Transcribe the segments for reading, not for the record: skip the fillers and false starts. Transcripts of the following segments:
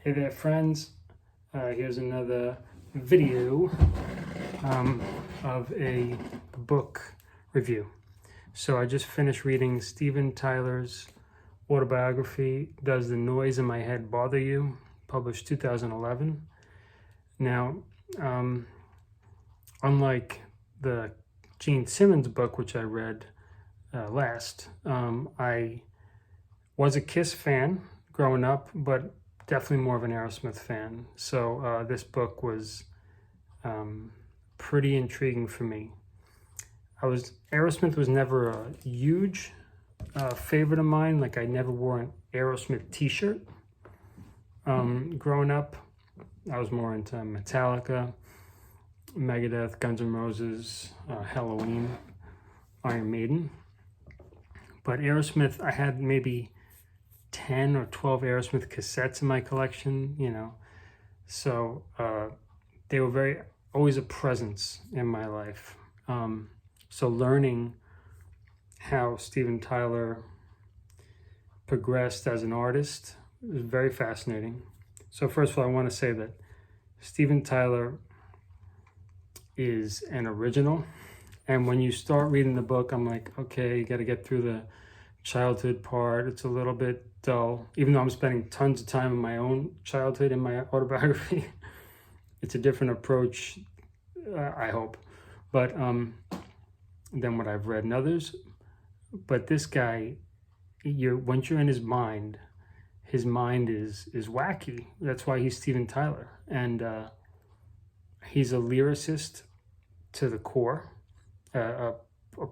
Hey there, friends. Here's another video of a book review. So I just finished reading Steven Tyler's autobiography, Does the Noise in My Head Bother You? Published 2011. Now, unlike the Gene Simmons book, which I read last, I was a Kiss fan growing up, but definitely more of an Aerosmith fan. So this book was pretty intriguing for me. Aerosmith was never a huge favorite of mine. Like, I never wore an Aerosmith t-shirt. Growing up, I was more into Metallica, Megadeth, Guns N' Roses, Halloween, Iron Maiden. But Aerosmith, I had maybe 10 or 12 Aerosmith cassettes in my collection, So they were always a presence in my life. So learning how Steven Tyler progressed as an artist was very fascinating. So first of all, I want to say that Steven Tyler is an original. And when you start reading the book, I'm like, okay, you got to get through the childhood part. It's a little bit dull, even though I'm spending tons of time in my own childhood in my autobiography. It's a different approach, I hope, but than what I've read in others. But this guy, once you're in his mind is wacky. That's why he's Steven Tyler, and he's a lyricist to the core, a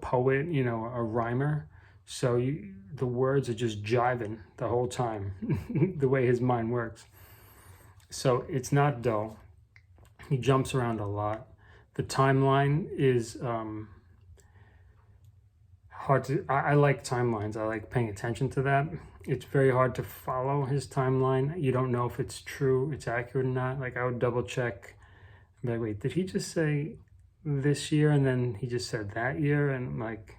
poet, a rhymer. So the words are just jiving the whole time, the way his mind works. So it's not dull. He jumps around a lot. The timeline is hard to, I like timelines. I like paying attention to that. It's very hard to follow his timeline. You don't know if it's true, it's accurate or not. Like, I would double check. I'm like, wait, did he just say this year and then he just said that year? And I'm like,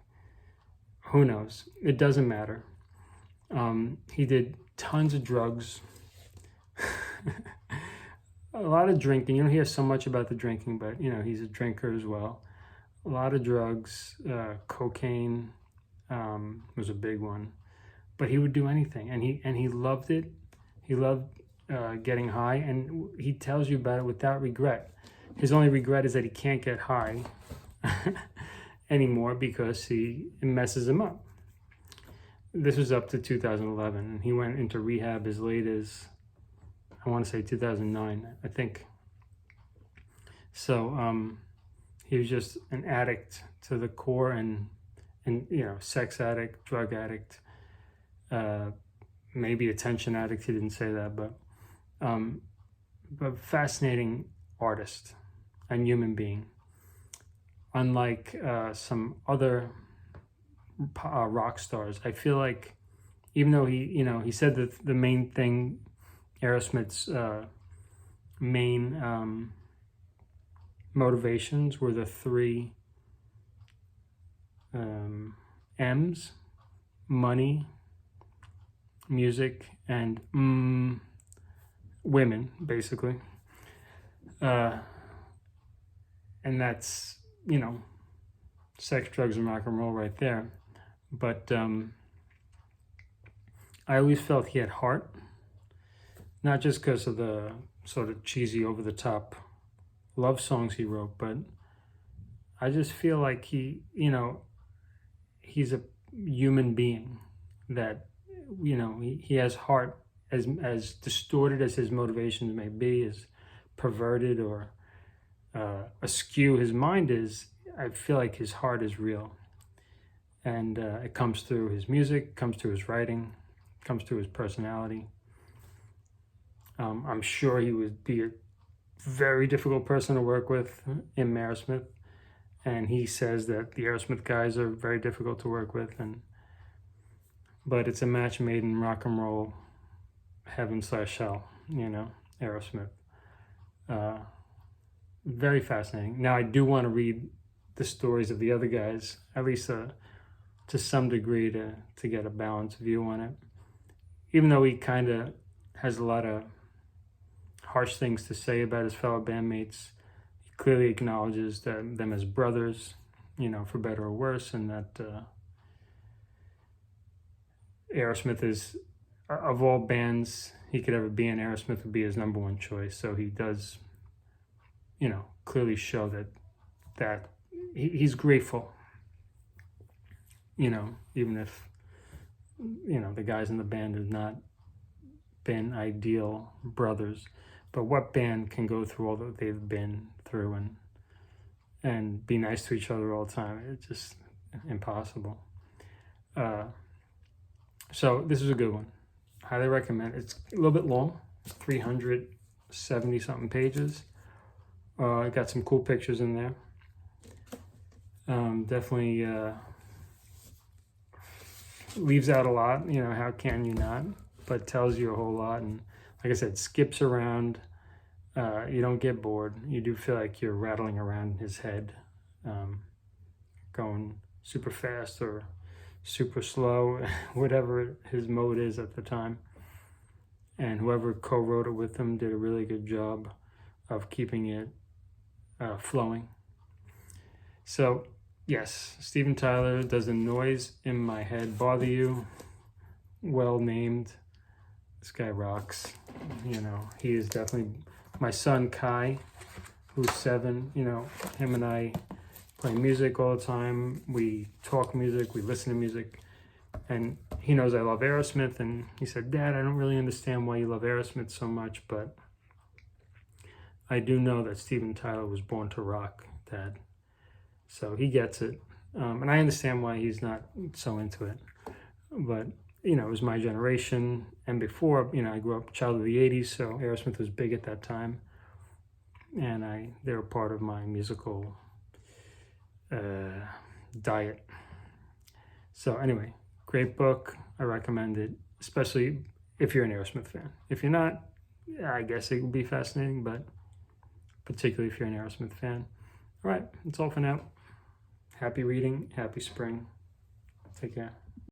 who knows? It doesn't matter. He did tons of drugs, a lot of drinking. You don't hear so much about the drinking, but he's a drinker as well. A lot of drugs, cocaine was a big one, but he would do anything, and he loved it. He loved getting high, and he tells you about it without regret. His only regret is that he can't get high anymore because it messes him up. This was up to 2011, and he went into rehab as late as, I want to say 2009, I think. So he was just an addict to the core, and sex addict, drug addict, maybe attention addict. He didn't say that, but fascinating artist and human being. Unlike some other rock stars, I feel like, even though he said that the main thing, Aerosmith's main motivations were the three M's: money, music, and women, basically. And that's, sex, drugs, and rock and roll right there. But I always felt he had heart, not just because of the sort of cheesy, over-the-top love songs he wrote, but I just feel like he's a human being that, he has heart, as distorted as his motivations may be, as perverted or askew his mind is. I feel like his heart is real, and it comes through his music, comes through his writing, comes through his personality. I'm sure he would be a very difficult person to work with in Aerosmith, and he says that the Aerosmith guys are very difficult to work with, but it's a match made in rock and roll heaven/hell, Aerosmith. Very fascinating. Now, I do want to read the stories of the other guys, at least to some degree, to get a balanced view on it, even though he kind of has a lot of harsh things to say about his fellow bandmates. He clearly acknowledges them as brothers, for better or worse, and that Aerosmith is, of all bands he could ever be in, Aerosmith would be his number one choice. So he does, clearly show that he's grateful, even if, the guys in the band have not been ideal brothers. But what band can go through all that they've been through and be nice to each other all the time? It's just impossible. So this is a good one. Highly recommend. It's a little bit long, 370 something pages. It got some cool pictures in there. Definitely leaves out a lot, how can you not? But tells you a whole lot. And like I said, skips around. You don't get bored. You do feel like you're rattling around in his head, going super fast or super slow, whatever his mode is at the time. And whoever co-wrote it with him did a really good job of keeping it flowing. So yes, Steven Tyler, does the noise in my head bother you? Well named. This guy rocks. He is definitely my son Kai, who's 7. Him and I play music all the time. We talk music, we listen to music, and he knows I love Aerosmith. And he said, "Dad, I don't really understand why you love Aerosmith so much, but I do know that Steven Tyler was born to rock, Dad." So he gets it, and I understand why he's not so into it. But it was my generation, and before, I grew up child of the '80s, so Aerosmith was big at that time, and they were part of my musical diet. So anyway, great book. I recommend it, especially if you're an Aerosmith fan. If you're not, I guess it would be fascinating, but particularly if you're an Aerosmith fan. All right, that's all for now. Happy reading, happy spring. Take care.